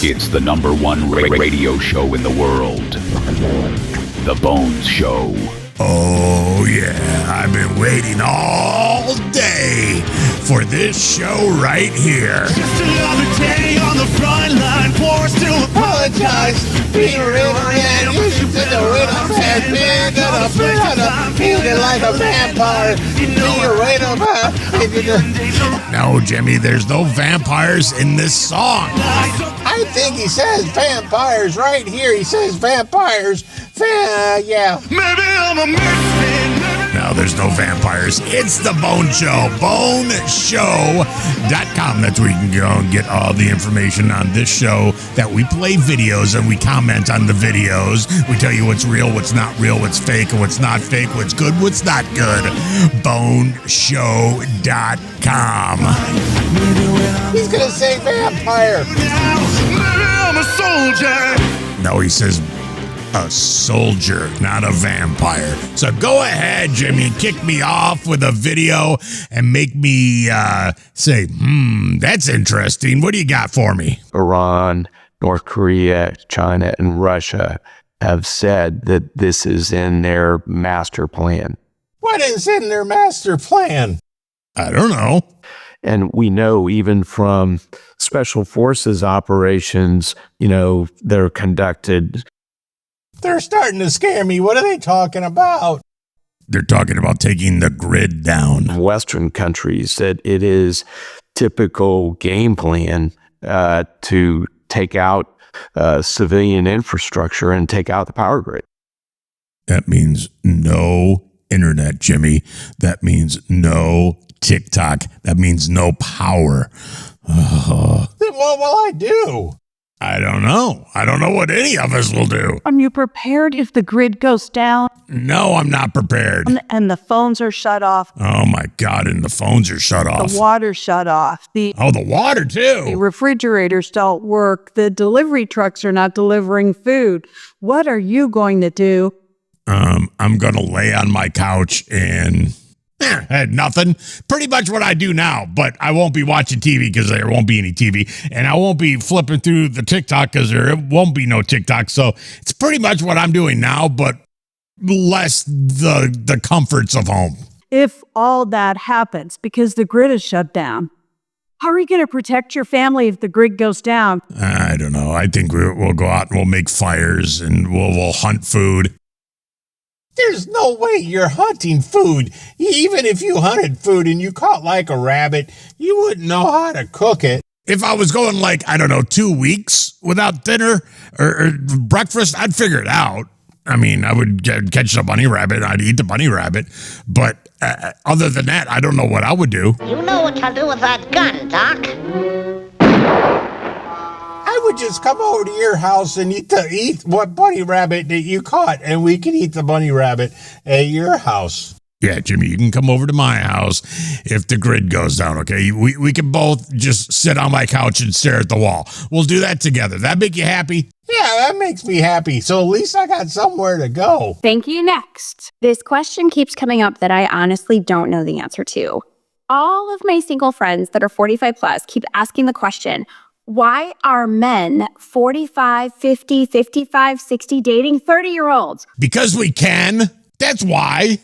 It's the number one radio show in the world. The Bones Show. Oh, yeah. I've been waiting all day for this show right here. Just another day on the front line, forced to apologize. Be real man, you should fit the rhythm and feeling like a vampire. No, Jimmy, there's no vampires in this song. I think he says vampires right here. He says vampires. Yeah. Maybe I'm a misfit. No, there's no vampires. It's the Bone Show. BoneShow.com. That's where you can go and get all the information on this show. That we play videos and we comment on the videos. We tell you what's real, what's not real, what's fake, and what's not fake, what's good, what's not good. BoneShow.com. He's going to say vampire. Maybe I'm a soldier. No, he says a soldier, not a vampire. So go ahead, Jimmy, and kick me off with a video and make me say, that's interesting. What do you got for me? Iran, North Korea, China, and Russia have said that this is in their master plan. What is in their master plan? I don't know. And we know even from special forces operations, they're conducted. They're starting to scare me. What are they talking about? They're talking about taking the grid down. Western countries, that it is typical game plan to take out civilian infrastructure and take out the power grid. That means no internet, Jimmy. That means no TikTok. That means no power. Then what will I do? I don't know. I don't know what any of us will do. Are you prepared if the grid goes down? No, I'm not prepared. And the phones are shut off. Oh, my God, and the phones are shut off. The water's shut off. The water, too. The refrigerators don't work. The delivery trucks are not delivering food. What are you going to do? I'm going to lay on my couch and... had nothing. Pretty much what I do now, but I won't be watching TV because there won't be any TV, and I won't be flipping through the TikTok because there won't be no TikTok. So it's pretty much what I'm doing now, but less the comforts of home. If all that happens because the grid is shut down, how are you going to protect your family if the grid goes down? I don't know. I think we'll go out and we'll make fires and we'll hunt food. There's no way you're hunting food. Even if you hunted food and you caught like a rabbit, you wouldn't know how to cook it. If I was going 2 weeks without dinner or breakfast, I'd figure it out. I mean, I would catch the bunny rabbit. I'd eat the bunny rabbit. But other than that, I don't know what I would do. You know what to do with that gun, Doc. I would just come over to your house and eat what bunny rabbit that you caught, and we can eat the bunny rabbit at your house. Yeah, Jimmy, you can come over to my house if the grid goes down, okay? We can both just sit on my couch and stare at the wall. We'll do that together. That make you happy? Yeah, that makes me happy. So at least I got somewhere to go. Thank you. Next. This question keeps coming up that I honestly don't know the answer to. All of my single friends that are 45 plus keep asking the question, why are men 45, 50, 55, 60 dating 30-year-olds? Because we can. That's why.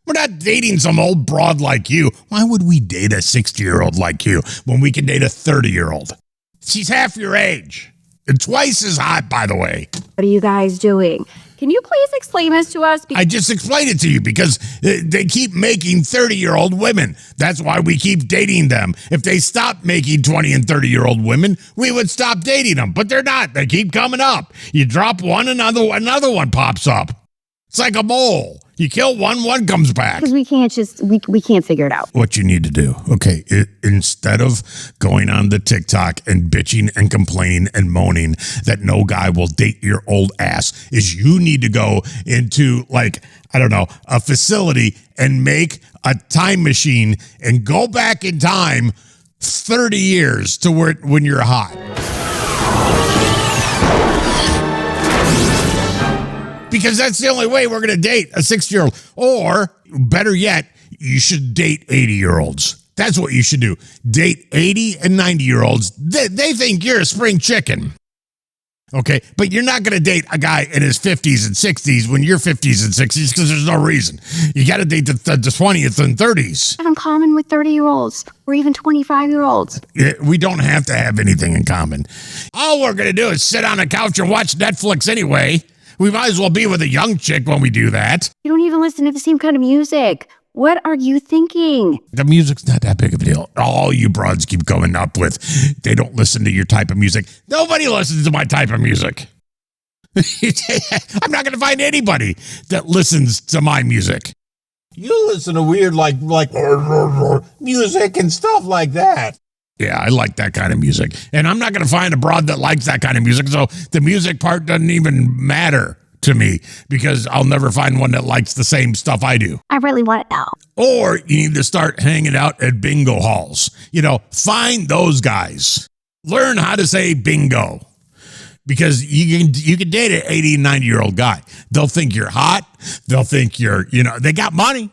We're not dating some old broad like you. Why would we date a 60-year-old like you when we can date a 30-year-old? She's half your age. And twice as hot, by the way. What are you guys doing? Can you please explain this to us? I just explained it to you because they keep making 30-year-old women. That's why we keep dating them. If they stopped making 20 and 30-year-old women, we would stop dating them. But they're not. They keep coming up. You drop one, another one pops up. It's like a mole. You kill one comes back. Because we can't we can't figure it out. What you need to do, okay, instead of going on the TikTok and bitching and complaining and moaning that no guy will date your old ass, is you need to go into a facility and make a time machine and go back in time 30 years to when you're hot. Because that's the only way we're going to date a 60-year-old. Or, better yet, you should date 80-year-olds. That's what you should do. Date 80 and 90-year-olds. They think you're a spring chicken. Okay, but you're not going to date a guy in his 50s and 60s when you're 50s and 60s because there's no reason. You got to date the 20th and 30s. In common with 30-year-olds or even 25-year-olds. We don't have to have anything in common. All we're going to do is sit on a couch and watch Netflix anyway. We might as well be with a young chick when we do that. You don't even listen to the same kind of music. What are you thinking? The music's not that big of a deal. All you broads keep going up with, they don't listen to your type of music. Nobody listens to my type of music. I'm not going to find anybody that listens to my music. You listen to weird like music and stuff like that. Yeah, I like that kind of music. And I'm not going to find a broad that likes that kind of music. So the music part doesn't even matter to me because I'll never find one that likes the same stuff I do. I really want to know. Or you need to start hanging out at bingo halls. Find those guys. Learn how to say bingo. Because you can date an 80, 90-year-old guy. They'll think you're hot. They'll think they got money.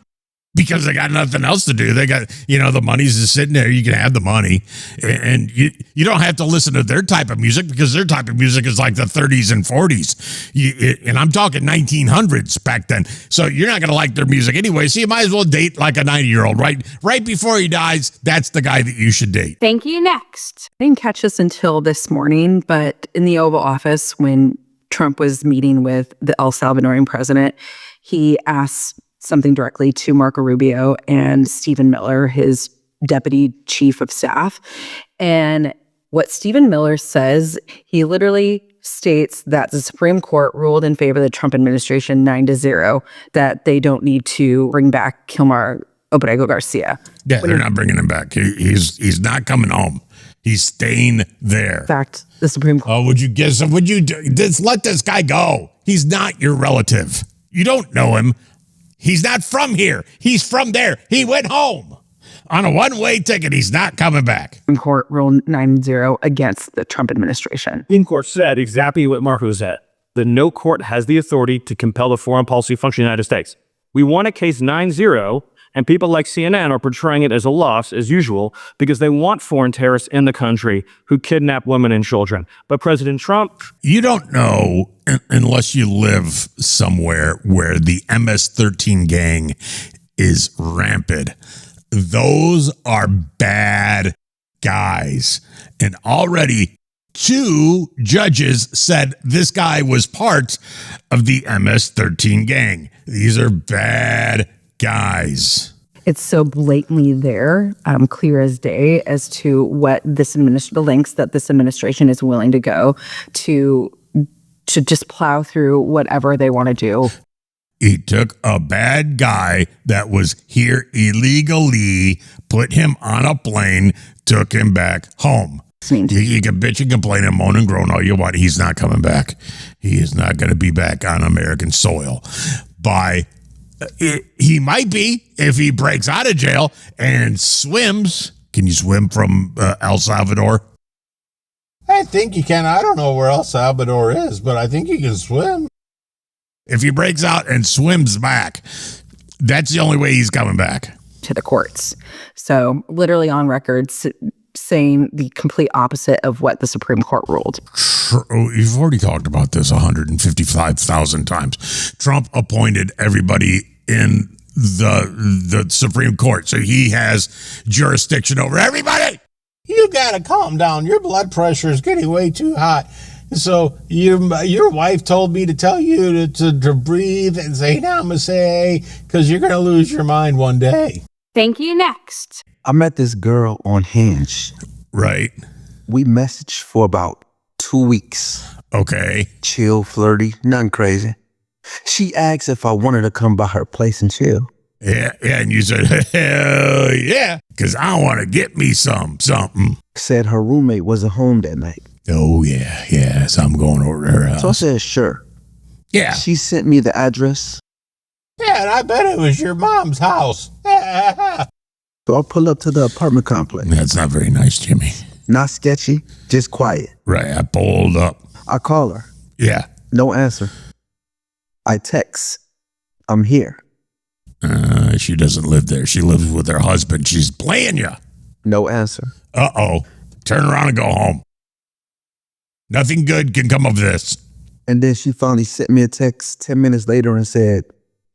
Because they got nothing else to do. They got, the money's just sitting there. You can have the money. And you don't have to listen to their type of music because their type of music is like the 30s and 40s. And I'm talking 1900s back then. So you're not going to like their music anyway. So you might as well date like a 90-year-old, right? Right before he dies, that's the guy that you should date. Thank you. Next. I didn't catch this until this morning, but in the Oval Office, when Trump was meeting with the El Salvadorian president, he asked something directly to Marco Rubio and Stephen Miller, his deputy chief of staff. And what Stephen Miller says, he literally states that the Supreme Court ruled in favor of the Trump administration 9-0, that they don't need to bring back Kilmar Obrego Garcia. Yeah, they're not bringing him back. He's not coming home. He's staying there. In fact, the Supreme Court. Oh, would you just let this guy go? He's not your relative. You don't know him. He's not from here. He's from there. He went home on a one-way ticket. He's not coming back. Supreme Court ruled 9-0 against the Trump administration. Supreme Court said exactly what Marco said, that no court has the authority to compel the foreign policy function of the United States. We won a case 9-0, and people like CNN are portraying it as a loss, as usual, because they want foreign terrorists in the country who kidnap women and children. But President Trump... You don't know unless you live somewhere where the MS-13 gang is rampant. Those are bad guys. And already 2 judges said this guy was part of the MS-13 gang. These are bad guys. It's so blatantly there, clear as day, as to what the lengths that this administration is willing to go to just plow through whatever they want to do. He took a bad guy that was here illegally, put him on a plane, took him back home. You can bitch and complain and moan and groan all you want. He's not coming back. He is not going to be back on American soil. He might be if he breaks out of jail and swims. Can you swim from El Salvador? I think you can. I don't know where El Salvador is, but I think you can swim. If he breaks out and swims back, that's the only way he's coming back. To the courts. So literally on record saying the complete opposite of what the Supreme Court ruled. You've already talked about this 155,000 times. Trump appointed everybody in the Supreme Court, so he has jurisdiction over everybody. You gotta calm down. Your blood pressure is getting way too high. So your wife told me to tell you to breathe and say namaste because you're gonna lose your mind one day. Thank you. Next. I met this girl on Hinge. Right. We messaged for about 2 weeks. Okay. Chill, flirty, nothing crazy. She asked if I wanted to come by her place and chill. Yeah, and you said, hell yeah, because I want to get me something. Said her roommate wasn't home that night. Oh, yeah, so I'm going over to her house. So I said, sure. Yeah. She sent me the address. Yeah, and I bet it was your mom's house. So I pull up to the apartment complex. That's not very nice, Jimmy. Not sketchy, just quiet. Right, I pulled up. I call her. Yeah. No answer. I text, I'm here. She doesn't live there. She lives with her husband. She's playing you. No answer. Uh-oh. Turn around and go home. Nothing good can come of this. And then she finally sent me a text 10 minutes later and said,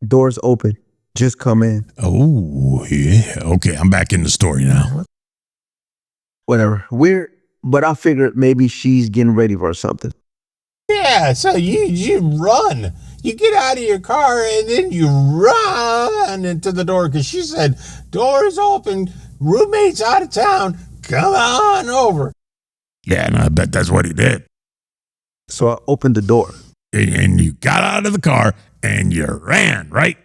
doors open. Just come in. Oh, yeah. Okay, I'm back in the story now. Whatever. Weird, but I figured maybe she's getting ready for something. Yeah, so you run. You get out of your car and then you run into the door because she said, doors open, roommate's out of town, come on over. Yeah, and I bet that's what he did. So I opened the door. And you got out of the car and you ran, right?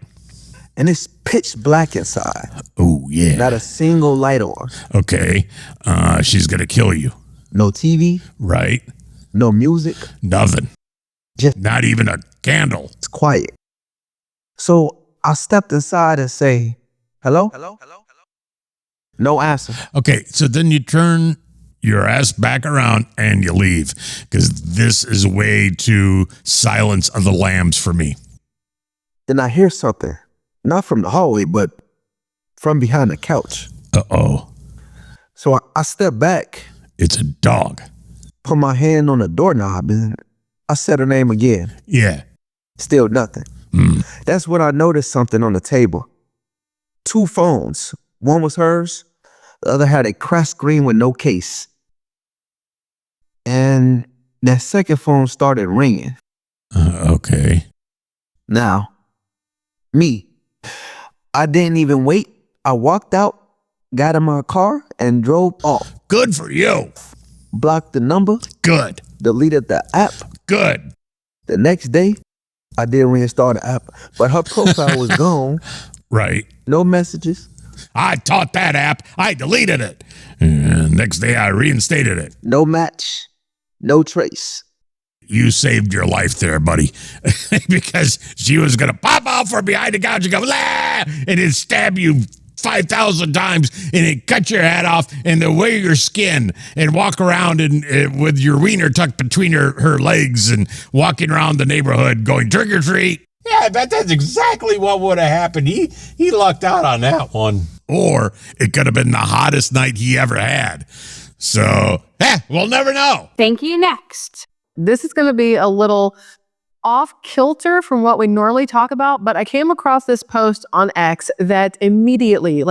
And it's pitch black inside. Oh, yeah. Not a single light on. Okay, she's going to kill you. No TV. Right. No music. Nothing. Just not even a candle. It's quiet. So I stepped inside and say, hello? Hello? Hello? Hello? No answer. Okay, so then you turn your ass back around and you leave because this is way too Silence of the Lambs for me. Then I hear something, not from the hallway, but from behind the couch. Uh-oh. So I step back. It's a dog. Put my hand on the doorknob and I said her name again. Yeah. Still nothing. That's when I noticed something on the table. 2 phones. One was hers. The other had a cracked screen with no case. And that second phone started ringing. Okay. Now, me, I didn't even wait. I walked out, got in my car, and drove off. Good for you. Blocked the number. Good. Deleted the app. Good. The next day, I did reinstall the app, but her profile was gone. Right. No messages. I taught that app. I deleted it. And next day, I reinstated it. No match. No trace. You saved your life there, buddy, because she was going to pop out from behind the couch and go, "La!" and it stab you 5,000 times and it cut your head off and then wear your skin and walk around and with your wiener tucked between her legs and walking around the neighborhood going trick or treat. Yeah, I bet that's exactly what would have happened. He lucked out on that one. Or it could have been the hottest night he ever had. So, we'll never know. Thank you. Next. This is going to be a little off kilter from what we normally talk about, but I came across this post on X that immediately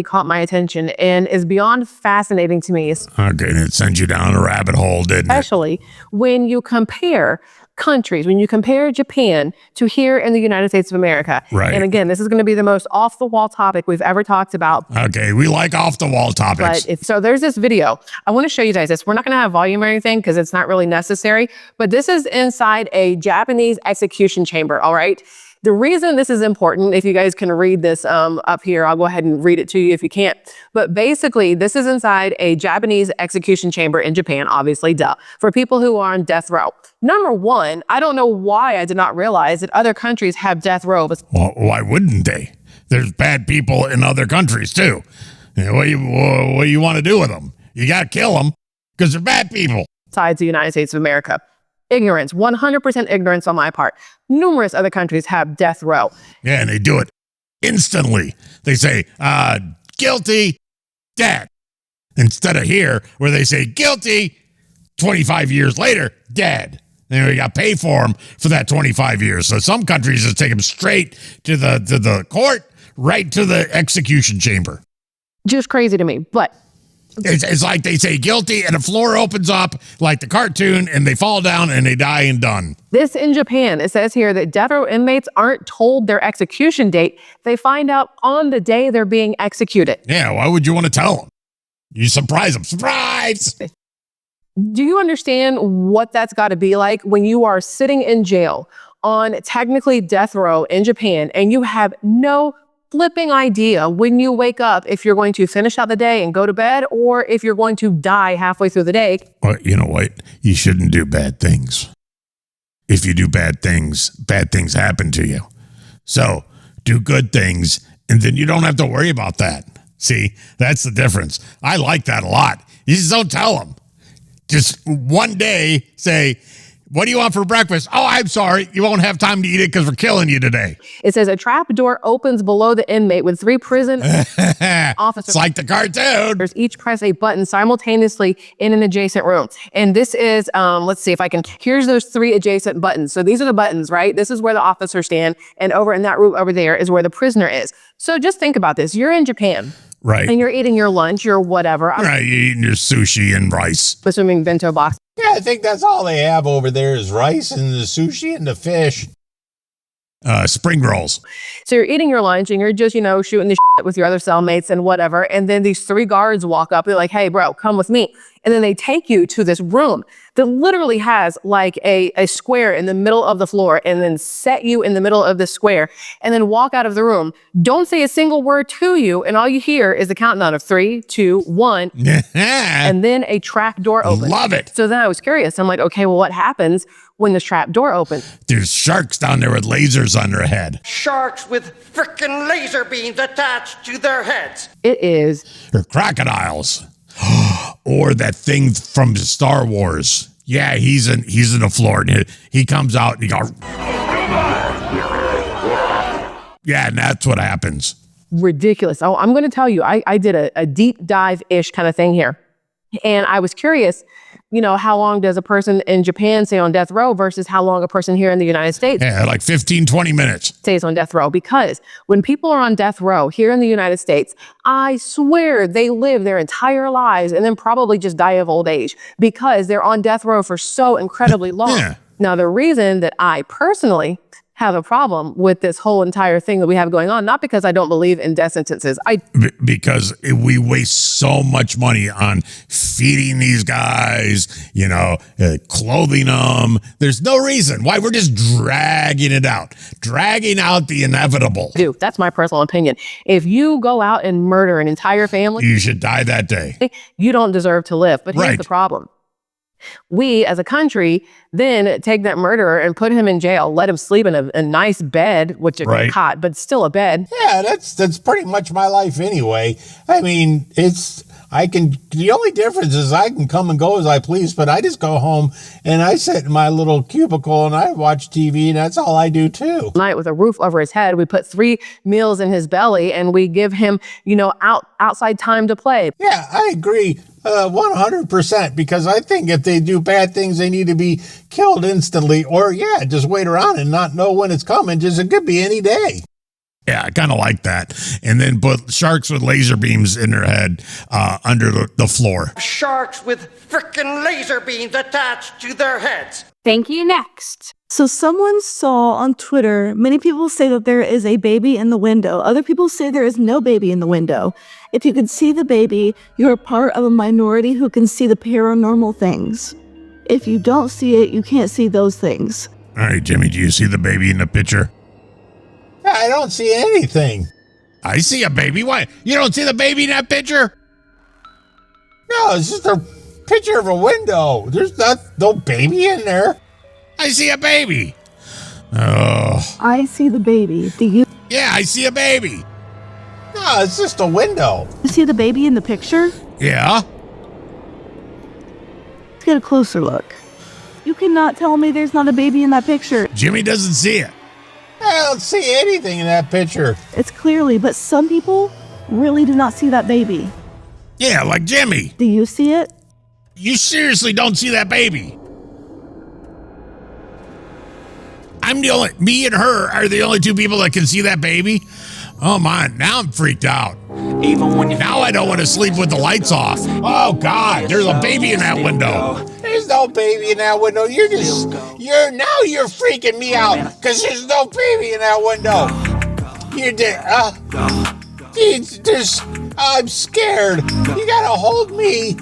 caught my attention and is beyond fascinating to me. Okay, and it sends you down a rabbit hole, didn't it? Especially when you compare countries, when you compare Japan to here in the United States of America. Right. And again, this is going to be the most off-the-wall topic we've ever talked about. Okay, we like off-the-wall topics. But so there's this video. I want to show you guys this. We're not going to have volume or anything because it's not really necessary, but this is inside a Japanese execution chamber, all right? The reason this is important, if you guys can read this up here, I'll go ahead and read it to you if you can't. But basically, this is inside a Japanese execution chamber in Japan, obviously, duh, for people who are on death row. Number one, I don't know why I did not realize that other countries have death row. Well, why wouldn't they? There's bad people in other countries, too. What do you want to do with them? You got to kill them because they're bad people. Besides the United States of America. Ignorance, 100% ignorance on my part. Numerous other countries have death row. Yeah, and they do it instantly. They say, guilty, dead. Instead of here, where they say guilty, 25 years later, dead. And we got to pay for them for that 25 years. So some countries just take them straight to the court, right to the execution chamber. Just crazy to me, but it's like they say guilty and the floor opens up like the cartoon and they fall down and they die and done. This in Japan, it says here that death row inmates aren't told their execution date. They find out on the day they're being executed. Yeah, why would you want to tell them? You surprise them. Surprise! Do you understand what that's got to be like when you are sitting in jail on technically death row in Japan and you have no flipping idea when you wake up if you're going to finish out the day and go to bed or if you're going to die halfway through the day? Well, you know what? You shouldn't do bad things. If you do bad things happen to you. So do good things and then you don't have to worry about that. See, that's the difference. I like that a lot. You just don't tell them. Just one day say, What do you want for breakfast? Oh, I'm sorry. You won't have time to eat it because we're killing you today. It says a trap door opens below the inmate with 3 prison officers. It's like the cartoon. Each press a button simultaneously in an adjacent room. And this is, let's see if I can, here's those 3 adjacent buttons. So these are the buttons, right? This is where the officers stand. And over in that room over there is where the prisoner is. So just think about this. You're in Japan. Right. And you're eating your lunch, your whatever. Right, you're eating your sushi and rice. Assuming bento box. Yeah, I think that's all they have over there is rice and the sushi and the fish. Spring rolls. So you're eating your lunch and you're just, shooting the shit with your other cellmates and whatever. And then these 3 guards walk up. They're like, hey, bro, come with me. And then they take you to this room that literally has like a square in the middle of the floor and then set you in the middle of the square and then walk out of the room. Don't say a single word to you. And all you hear is the countdown of 3, 2, 1. And then a trap door opens. Love it. So then I was curious. I'm like, okay, well, what happens when this trap door opens? There's sharks down there with lasers on their head. Sharks with frickin' laser beams attached to their heads. It is. Or crocodiles. Or that thing from Star Wars. Yeah, he's in the floor and he comes out and he goes. Yeah, and that's what happens. Ridiculous. Oh, I'm going to tell you, I did a deep dive-ish kind of thing here. And I was curious, how long does a person in Japan stay on death row versus how long a person here in the United States? Yeah, like 15, 20 minutes. Stays on death row. Because when people are on death row here in the United States, I swear they live their entire lives and then probably just die of old age because they're on death row for so incredibly long. Yeah. Now, the reason that I personally have a problem with this whole entire thing that we have going on, not because I don't believe in death sentences. Because we waste so much money on feeding these guys, clothing them. There's no reason why we're just dragging out the inevitable. Dude, that's my personal opinion. If you go out and murder an entire family, you should die that day. You don't deserve to live. But here's the problem. We, as a country, then take that murderer and put him in jail, let him sleep in a nice bed, which is a cot, but still a bed. Yeah, that's pretty much my life anyway. I mean, the only difference is I can come and go as I please, but I just go home and I sit in my little cubicle and I watch TV and that's all I do too. Night with a roof over his head, we put 3 meals in his belly and we give him, outside time to play. Yeah, I agree. 100%, because I think if they do bad things, they need to be killed instantly or, just wait around and not know when it's coming. It could be any day. Yeah, I kind of like that. And then put sharks with laser beams in their head under the floor. Sharks with frickin' laser beams attached to their heads. Thank you. Next. So someone saw on Twitter, many people say that there is a baby in the window. Other people say there is no baby in the window. If you can see the baby, you're part of a minority who can see the paranormal things. If you don't see it, you can't see those things. All right, Jimmy, do you see the baby in the picture? I don't see anything. I see a baby. Why? You don't see the baby in that picture? No, it's just a picture of a window. There's no baby in there. I see a baby. Oh. I see the baby. Do you? Yeah, I see a baby. No, it's just a window. You see the baby in the picture? Yeah. Let's get a closer look. You cannot tell me there's not a baby in that picture. Jimmy doesn't see it. I don't see anything in that picture. It's clearly, but some people really do not see that baby. Yeah, like Jimmy. Do you see it? You seriously don't see that baby? Me and her are the only 2 people that can see that baby? Oh my, now I'm freaked out. Now I don't want to sleep with the lights off. Oh God, there's a baby in that window. There's no baby in that window. You're freaking me out because there's no baby in that window. I'm scared. You gotta hold me.